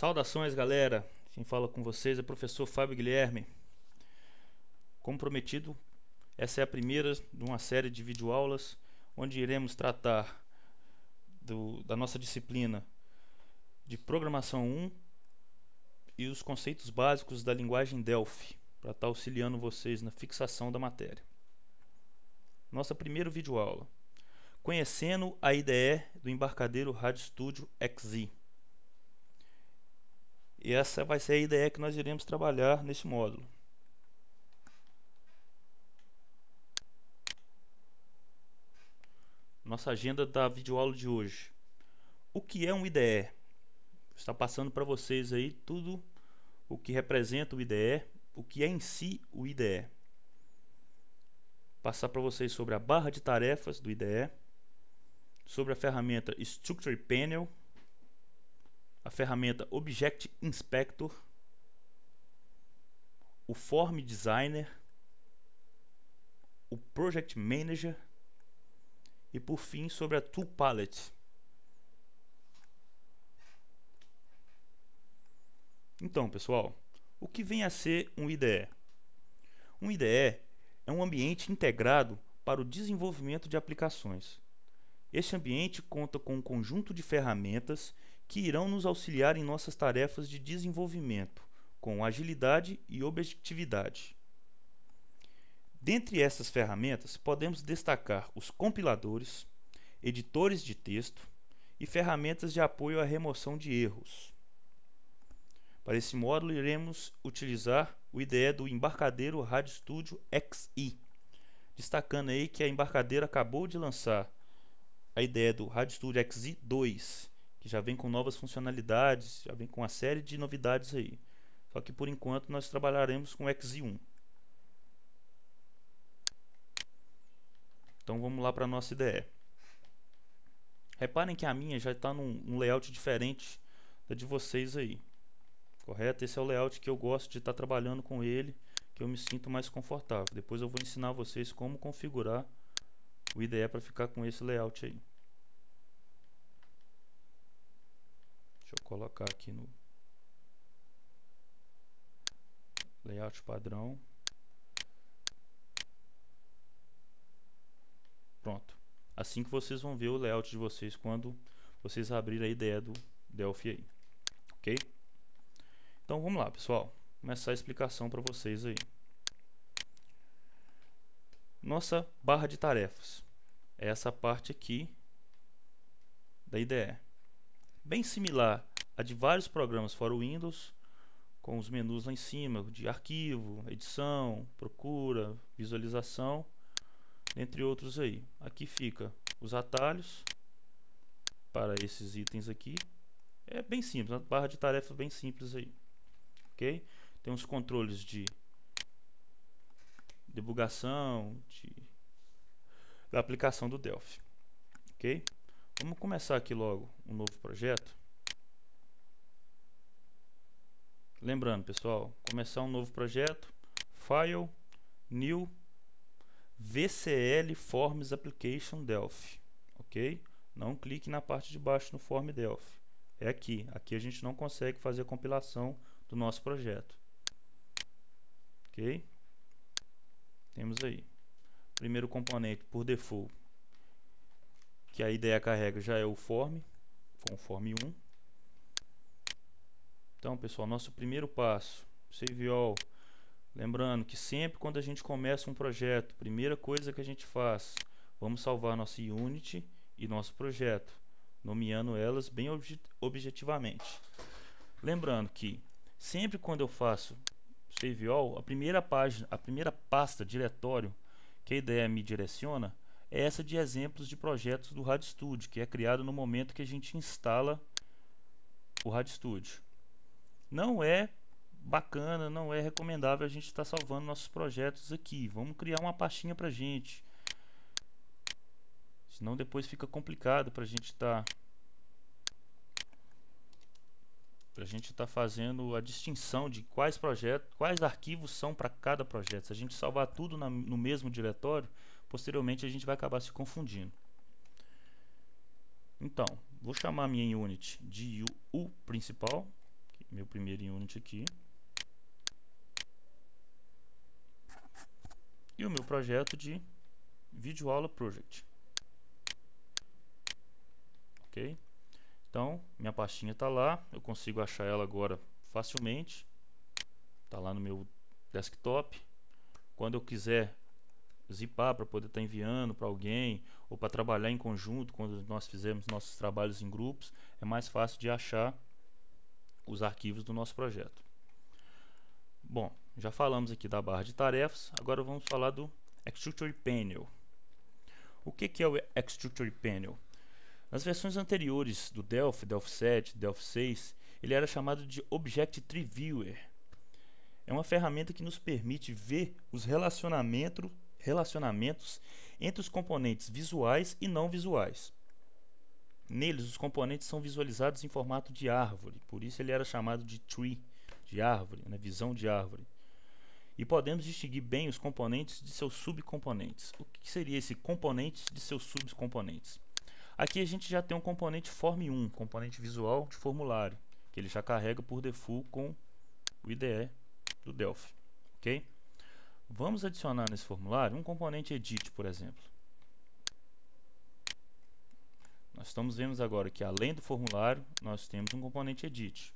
Saudações, galera! Quem fala com vocês é o professor Fábio Guilherme. Como prometido, essa é a primeira de uma série de videoaulas onde iremos tratar da nossa disciplina de Programação 1 e os conceitos básicos da linguagem Delphi, para estar auxiliando vocês na fixação da matéria. Nossa primeira videoaula: conhecendo a IDE do embarcadeiro RadioStudio XZ. E essa vai ser a IDE que nós iremos trabalhar nesse módulo. Nossa agenda da videoaula de hoje: o que é um IDE? Está passando para vocês aí tudo o que representa o IDE, o que é em si o IDE. Passar para vocês sobre a barra de tarefas do IDE, sobre a ferramenta Structure Panel, a ferramenta Object Inspector, o Form Designer, o Project Manager e por fim sobre a Tool Palette. Então, pessoal, o que vem a ser um IDE? Um IDE é um ambiente integrado para o desenvolvimento de aplicações. Este ambiente conta com um conjunto de ferramentas que irão nos auxiliar em nossas tarefas de desenvolvimento, com agilidade e objetividade. Dentre essas ferramentas, podemos destacar os compiladores, editores de texto e ferramentas de apoio à remoção de erros. Para esse módulo, iremos utilizar o IDE do embarcadeiro RadioStudio XZ, destacando aí que a embarcadeira acabou de lançar a IDE do RadioStudio XZ 2, que já vem com novas funcionalidades, já vem com uma série de novidades aí. Só que por enquanto nós trabalharemos com o XZ1. Então vamos lá para a nossa IDE. Reparem que a minha já está num layout diferente da de vocês aí. Correto? Esse é o layout que eu gosto de estar trabalhando com ele, que eu me sinto mais confortável. Depois eu vou ensinar vocês como configurar o IDE para ficar com esse layout aí. Deixa eu colocar aqui no layout padrão. Pronto. Assim que vocês vão ver o layout de vocês quando vocês abrirem a IDE do Delphi aí. Ok? Então vamos lá, pessoal. Começar a explicação para vocês aí. Nossa barra de tarefas é essa parte aqui da IDE. Bem similar a de vários programas fora o Windows, com os menus lá em cima de arquivo, edição, procura, visualização, entre outros aí. Aqui fica os atalhos para esses itens aqui. É bem simples, uma barra de tarefas bem simples aí. Ok? Tem os controles de debugação, da aplicação do Delphi. Ok? Vamos começar aqui logo um novo projeto. Lembrando, pessoal, começar um novo projeto, File, New, VCL Forms Application Delphi. Ok? Não clique na parte de baixo no Form Delphi. É aqui. Aqui a gente não consegue fazer a compilação do nosso projeto. Ok? Temos aí. Primeiro componente por default que a IDE carrega já é o form, com o form 1. Então, pessoal, nosso primeiro passo, save all. Lembrando que sempre quando a gente começa um projeto, primeira coisa que a gente faz, vamos salvar nossa Unity e nosso projeto, nomeando elas bem objetivamente. Lembrando que sempre quando eu faço save all, a primeira página, a primeira pasta, diretório que a IDE me direciona é essa de exemplos de projetos do RadioStudio, que é criado no momento que a gente instala o RadioStudio. Não é bacana, não é recomendável a gente estar salvando nossos projetos aqui. Vamos criar uma pastinha pra gente, senão depois fica complicado pra gente estar fazendo a distinção de quais projetos, quais arquivos são para cada projeto. Se a gente salvar tudo no mesmo diretório, posteriormente a gente vai acabar se confundindo. Então, vou chamar a minha Unity de U principal, meu primeiro unit aqui. E o meu projeto de videoaula project. Ok? Então, minha pastinha está lá, eu consigo achar ela agora facilmente. Está lá no meu desktop. Quando eu quiser zipar para poder estar enviando para alguém ou para trabalhar em conjunto, quando nós fizemos nossos trabalhos em grupos, é mais fácil de achar os arquivos do nosso projeto. Bom, já falamos aqui da barra de tarefas, agora vamos falar do Structure Panel. O que é o Structure Panel? Nas versões anteriores do Delphi, Delphi 7, Delphi 6, ele era chamado de Object Tree Viewer. É uma ferramenta que nos permite ver os relacionamentos entre os componentes visuais e não visuais. Neles, os componentes são visualizados em formato de árvore, por isso ele era chamado de tree, de árvore, visão de árvore. E podemos distinguir bem os componentes de seus subcomponentes. O que seria esse componente de seus subcomponentes? Aqui a gente já tem um componente Form1, componente visual de formulário, que ele já carrega por default com o IDE do Delphi. Ok? Vamos adicionar nesse formulário um componente Edit, por exemplo. Nós estamos vendo agora que além do formulário, nós temos um componente Edit.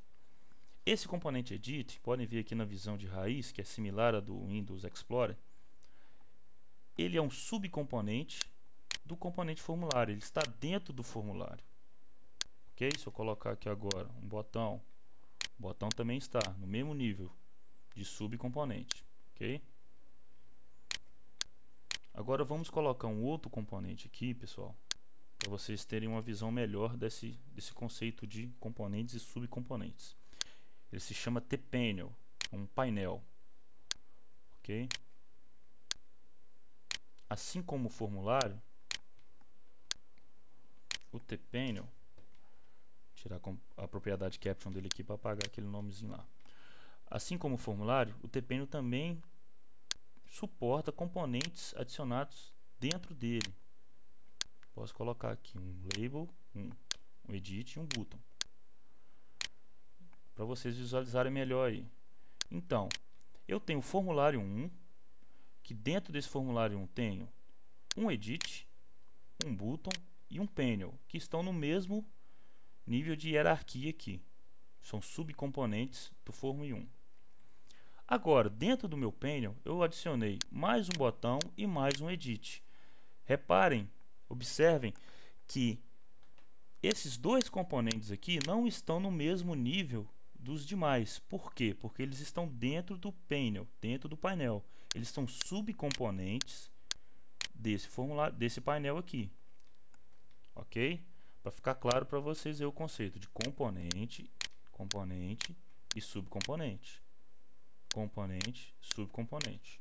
Esse componente Edit, podem ver aqui na visão de raiz, que é similar à do Windows Explorer, ele é um subcomponente do componente formulário, ele está dentro do formulário. Ok? Se eu colocar aqui agora um botão, o botão também está no mesmo nível de subcomponente. Ok? Agora vamos colocar um outro componente aqui, pessoal, para vocês terem uma visão melhor desse conceito de componentes e subcomponentes. Ele se chama tPanel, um painel. Ok? Assim como o formulário, o tPanel, tirar a propriedade caption dele aqui para apagar aquele nomezinho lá. Assim como o formulário, o tPanel também suporta componentes adicionados dentro dele. Posso colocar aqui um label, um edit e um button, para vocês visualizarem melhor aí. Então, eu tenho o formulário 1, que dentro desse formulário 1 tenho um edit, um button e um panel, que estão no mesmo nível de hierarquia aqui. São subcomponentes do Form1. Agora, dentro do meu panel, eu adicionei mais um botão e mais um edit. Reparem, observem que esses dois componentes aqui não estão no mesmo nível dos demais. Por quê? Porque eles estão dentro do panel, dentro do painel. Eles são subcomponentes desse formulário, desse painel aqui. Ok? Para ficar claro para vocês é o conceito de componente, componente e subcomponente. Componente, subcomponente.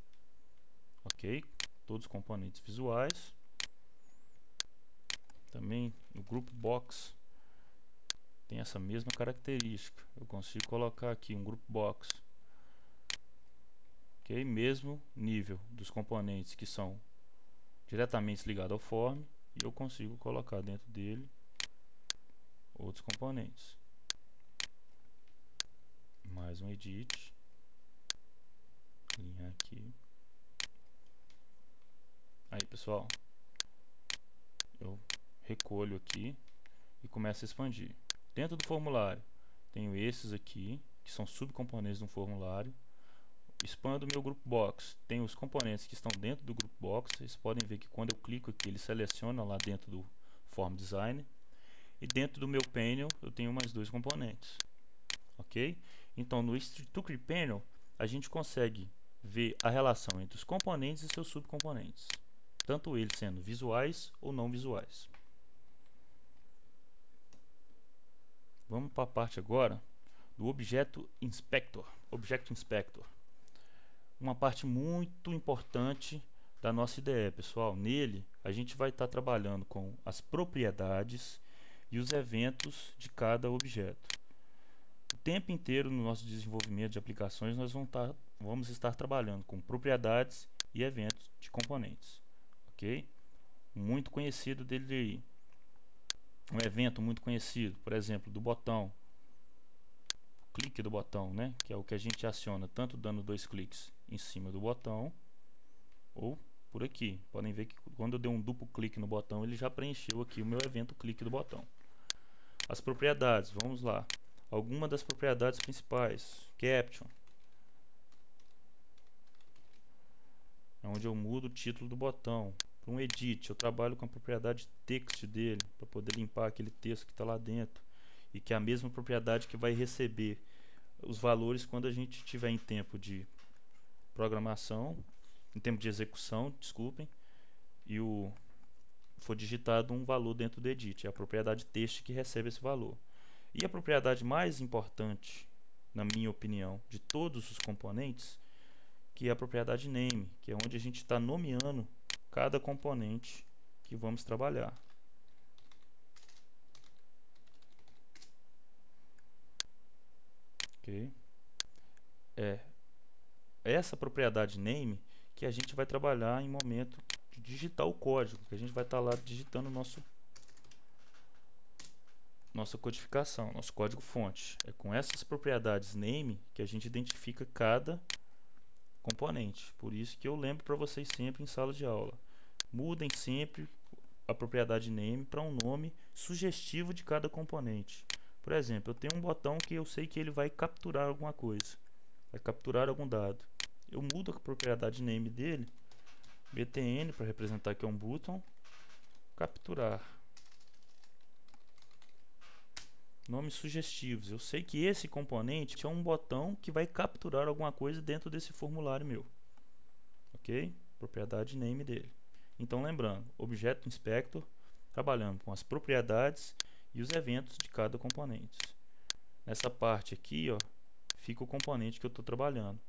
Ok? Todos os componentes visuais. Também no Group Box tem essa mesma característica. Eu consigo colocar aqui um Group Box. Ok? Mesmo nível dos componentes que são diretamente ligados ao form. E eu consigo colocar dentro dele outros componentes. Mais um edit. Linha aqui. Aí, pessoal, eu recolho aqui e começo a expandir. Dentro do formulário, tenho esses aqui, que são subcomponentes de um formulário. Expando o meu Group Box. Tem os componentes que estão dentro do Group Box. Vocês podem ver que quando eu clico aqui, ele seleciona lá dentro do Form Design. E dentro do meu panel, eu tenho mais dois componentes. Ok? Então, no Structure Panel, a gente consegue ver a relação entre os componentes e seus subcomponentes, tanto eles sendo visuais ou não visuais. Vamos para a parte agora do Object Inspector. Uma parte muito importante da nossa IDE, pessoal. Nele, a gente vai estar trabalhando com as propriedades e os eventos de cada objeto. O tempo inteiro no nosso desenvolvimento de aplicações, nós vamos estar trabalhando com propriedades e eventos de componentes. Ok? Muito conhecido dele aí. Um evento muito conhecido, por exemplo, do botão. clique do botão, né? Que é o que a gente aciona tanto dando 2 cliques em cima do botão ou por aqui. Podem ver que quando eu dei um duplo clique no botão, ele já preencheu aqui o meu evento clique do botão. As propriedades, vamos lá. Alguma das propriedades principais. Caption, é onde eu mudo o título do botão. Para um edit, eu trabalho com a propriedade text dele, para poder limpar aquele texto que está lá dentro. E que é a mesma propriedade que vai receber os valores quando a gente tiver em tempo de programação, em tempo de execução, desculpem, e for digitado um valor dentro do edit. É a propriedade text que recebe esse valor. E a propriedade mais importante, na minha opinião, de todos os componentes, que é a propriedade name, que é onde a gente está nomeando cada componente que vamos trabalhar. Ok? É essa propriedade name que a gente vai trabalhar em momento de digitar o código, que a gente vai estar lá digitando nossa codificação, nosso código fonte. É com essas propriedades name que a gente identifica cada componente. Por isso que eu lembro para vocês sempre em sala de aula. Mudem sempre a propriedade name para um nome sugestivo de cada componente. Por exemplo, eu tenho um botão que eu sei que ele vai capturar alguma coisa, vai capturar algum dado. Eu mudo a propriedade name dele, btn, para representar que é um button, capturar. Nomes sugestivos. Eu sei que esse componente é um botão que vai capturar alguma coisa dentro desse formulário meu. Ok? Propriedade name dele. Então, lembrando, Objeto Inspector, trabalhando com as propriedades e os eventos de cada componente. Nessa parte aqui, ó, fica o componente que eu estou trabalhando.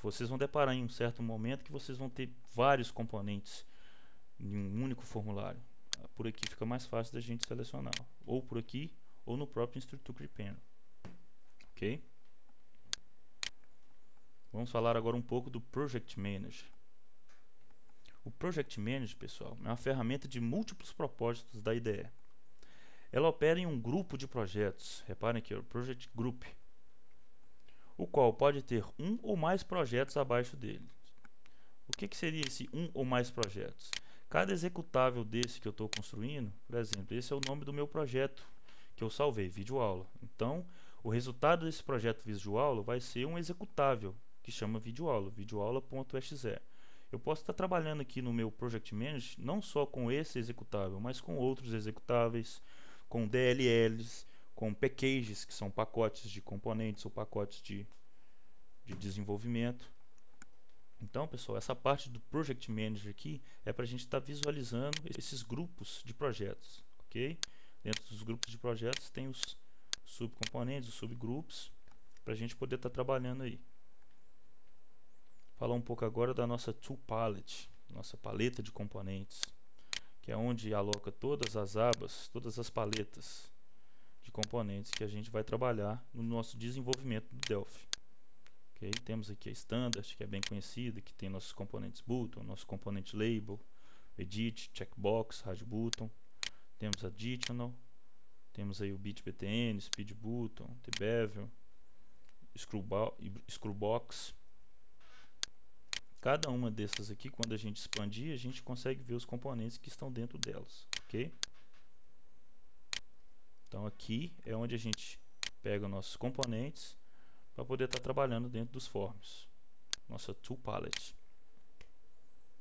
Vocês vão deparar em um certo momento que vocês vão ter vários componentes em um único formulário. Por aqui fica mais fácil da gente selecionar. Ou por aqui, ou no próprio Instructor Panel. Ok? Vamos falar agora um pouco do Project Manager. O Project Manager, pessoal, é uma ferramenta de múltiplos propósitos da IDE. Ela opera em um grupo de projetos. Reparem aqui, o Project Group, o qual pode ter um ou mais projetos abaixo dele. O que seria esse um ou mais projetos? Cada executável desse que eu estou construindo, por exemplo, esse é o nome do meu projeto que eu salvei, videoaula. Então, o resultado desse projeto videoaula vai ser um executável que chama videoaula, videoaula.exe. Eu posso estar trabalhando aqui no meu Project Manager não só com esse executável, mas com outros executáveis, com DLLs, com packages, que são pacotes de componentes ou pacotes de desenvolvimento. Então, pessoal, essa parte do Project Manager aqui é para a gente estar visualizando esses grupos de projetos, ok? Dentro dos grupos de projetos tem os subcomponentes, os subgrupos, para a gente poder estar trabalhando aí. Falar um pouco agora da nossa Tool Palette, nossa paleta de componentes, que é onde aloca todas as abas, todas as paletas de componentes que a gente vai trabalhar no nosso desenvolvimento do Delphi. Okay? Temos aqui a Standard, que é bem conhecida, que tem nossos componentes button, nosso componente label, edit, checkbox, hide button. Temos additional, temos aí o bitbtn, speed button, tbevel, screwbox. Cada uma dessas aqui, quando a gente expandir, a gente consegue ver os componentes que estão dentro delas, ok? Então aqui é onde a gente pega nossos componentes para poder estar trabalhando dentro dos forms. Nossa Tool Palette.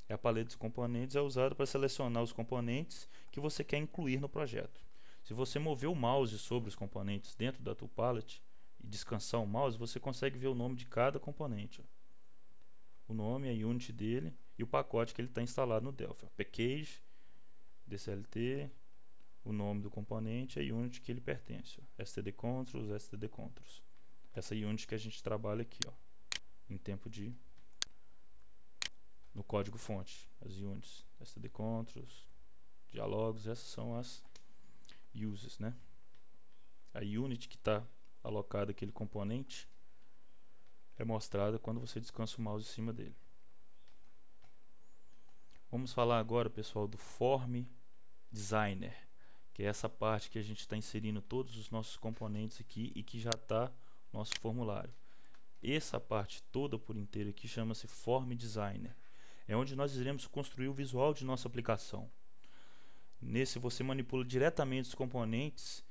A paleta de componentes é usada para selecionar os componentes que você quer incluir no projeto. Se você mover o mouse sobre os componentes dentro da Tool Palette e descansar o mouse, você consegue ver o nome de cada componente. O nome, a unit dele e o pacote que ele está instalado no Delphi. Package, DCLT, o nome do componente e a unit que ele pertence. stdcontrols, stdcontrols. Essa unit que a gente trabalha aqui, ó, em tempo de no código fonte, as units, stdcontrols, diálogos, essas são as uses, né? A unit que está alocada aquele componente é mostrada quando você descansa o mouse em cima dele. Vamos falar agora, pessoal, do Form Designer, que é essa parte que a gente está inserindo todos os nossos componentes aqui e que já está nosso formulário. Essa parte toda por inteiro aqui chama-se Form Designer. É onde nós iremos construir o visual de nossa aplicação. Nesse você manipula diretamente os componentes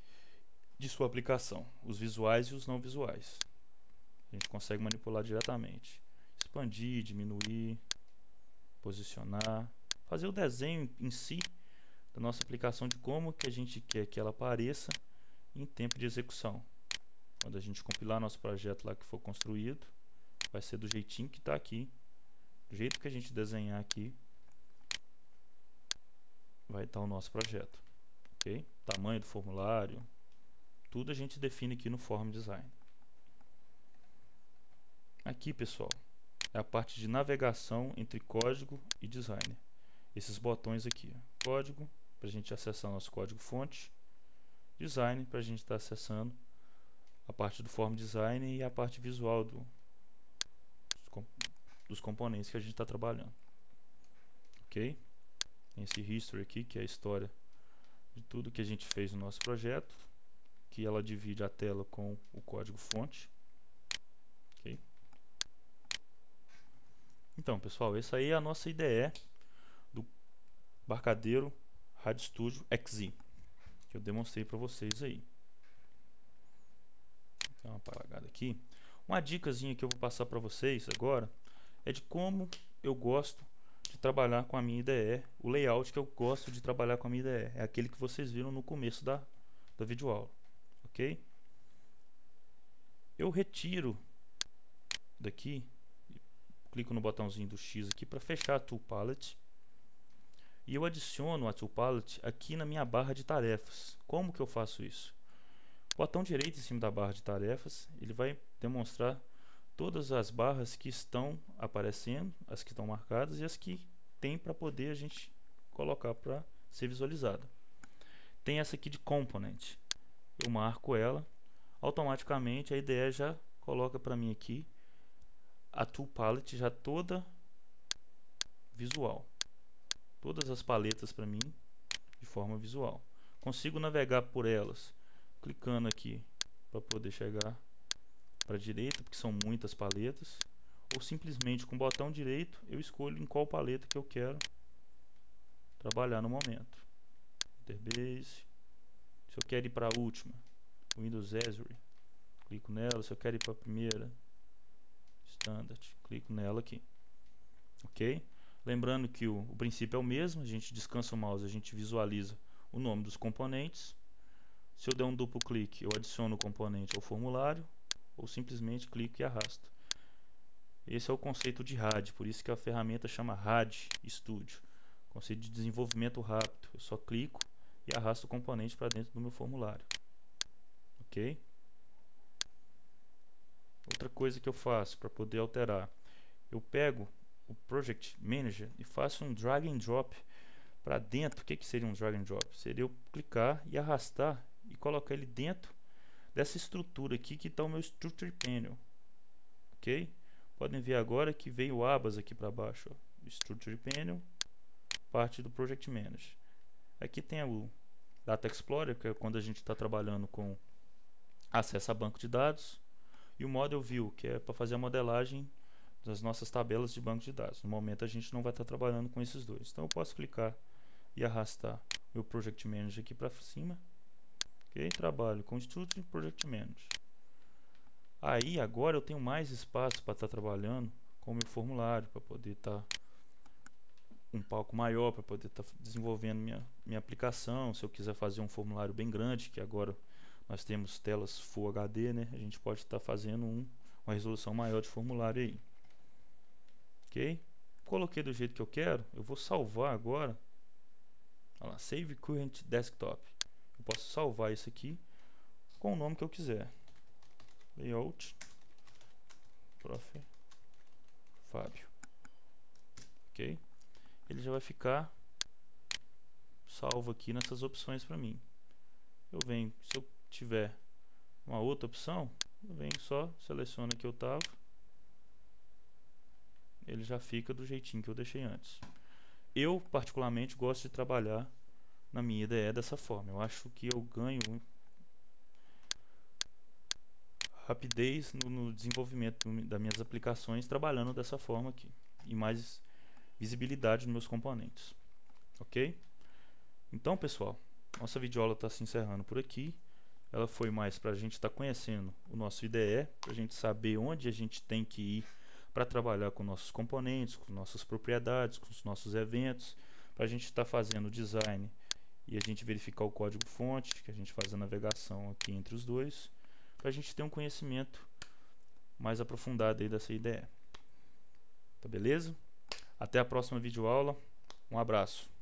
de sua aplicação, os visuais e os não visuais. A gente consegue manipular diretamente. Expandir, diminuir, posicionar, fazer o desenho em si da nossa aplicação de como que a gente quer que ela apareça em tempo de execução. Quando a gente compilar nosso projeto lá que for construído, vai ser do jeitinho que está aqui, do jeito que a gente desenhar aqui, vai estar o nosso projeto, ok? Tamanho do formulário, tudo a gente define aqui no Form Design. Aqui, pessoal, é a parte de navegação entre código e designer. Esses botões aqui, ó, código para a gente acessar nosso código fonte, design para a gente estar acessando a parte do Form Design e a parte visual dos componentes que a gente está trabalhando, ok? Tem esse history aqui, que é a história de tudo que a gente fez no nosso projeto, que ela divide a tela com o código fonte, ok? Então, pessoal, essa aí é a nossa IDE do Barcadeiro RadioStudio XZ, que eu demonstrei para vocês aí. Dá uma apagada aqui. Uma dicasinha que eu vou passar para vocês agora é de como eu gosto de trabalhar com a minha IDE, o layout que eu gosto de trabalhar com a minha IDE. É aquele que vocês viram no começo da videoaula, ok? Eu retiro daqui, clico no botãozinho do X aqui para fechar a Tool Palette e eu adiciono a Tool Palette aqui na minha barra de tarefas. Como que eu faço isso? Botão direito em cima da barra de tarefas, ele vai demonstrar todas as barras que estão aparecendo, as que estão marcadas e as que tem para poder a gente colocar para ser visualizada. Tem essa aqui de Component, eu marco ela, automaticamente a IDE já coloca para mim aqui a Tool Palette já toda visual, todas as paletas para mim de forma visual. Consigo navegar por elas clicando aqui para poder chegar para a direita, porque são muitas paletas, ou simplesmente com o botão direito eu escolho em qual paleta que eu quero trabalhar no momento. Interbase, se eu quero ir para a última, Windows Azure, clico nela. Se eu quero ir para a primeira, Standard, clico nela aqui, ok? Lembrando que o princípio é o mesmo, a gente descansa o mouse, a gente visualiza o nome dos componentes. Se eu der um duplo clique, eu adiciono o componente ao formulário, ou simplesmente clico e arrasto. Esse é o conceito de RAD, por isso que a ferramenta chama RadStudio, conceito de desenvolvimento rápido. Eu só clico e arrasto o componente para dentro do meu formulário, ok? Outra coisa que eu faço para poder alterar, eu pego o Project Manager e faço um drag and drop para dentro. O que seria um drag and drop? Seria eu clicar e arrastar e colocar ele dentro dessa estrutura aqui que está o meu Structure Panel, ok? Podem ver agora que veio abas aqui para baixo, ó. Structure Panel, parte do Project Manager. Aqui tem o Data Explorer, que é quando a gente está trabalhando com acesso a banco de dados, e o Model View, que é para fazer a modelagem das nossas tabelas de banco de dados. No momento a gente não vai estar trabalhando com esses dois, então eu posso clicar e arrastar meu Project Manager aqui para cima, ok? Trabalho com Structure e Project Manager. Aí agora eu tenho mais espaço para estar trabalhando com o meu formulário, para poder estar um palco maior, para poder estar desenvolvendo minha aplicação. Se eu quiser fazer um formulário bem grande, que agora nós temos telas Full HD, né? A gente pode estar fazendo uma resolução maior de formulário aí, ok? Coloquei do jeito que eu quero. Eu vou salvar agora. Olha lá, Save Current Desktop. Eu posso salvar isso aqui com o nome que eu quiser. Layout Prof. Fábio, ok? Ele já vai ficar salvo aqui nessas opções para mim. Eu venho, se eu tiver uma outra opção, eu venho só, seleciono aqui o tava, ele já fica do jeitinho que eu deixei antes. Eu particularmente gosto de trabalhar na minha IDE dessa forma. Eu acho que eu ganho rapidez no desenvolvimento das minhas aplicações, trabalhando dessa forma aqui, e mais visibilidade nos meus componentes. Ok? Então, pessoal, nossa videoaula está se encerrando por aqui. Ela foi mais para a gente estar conhecendo o nosso IDE, para a gente saber onde a gente tem que ir para trabalhar com nossos componentes, com nossas propriedades, com os nossos eventos, para a gente estar fazendo o design e a gente verificar o código-fonte, que a gente faz a navegação aqui entre os dois, para a gente ter um conhecimento mais aprofundado aí dessa IDE. Tá beleza? Até a próxima videoaula. Um abraço.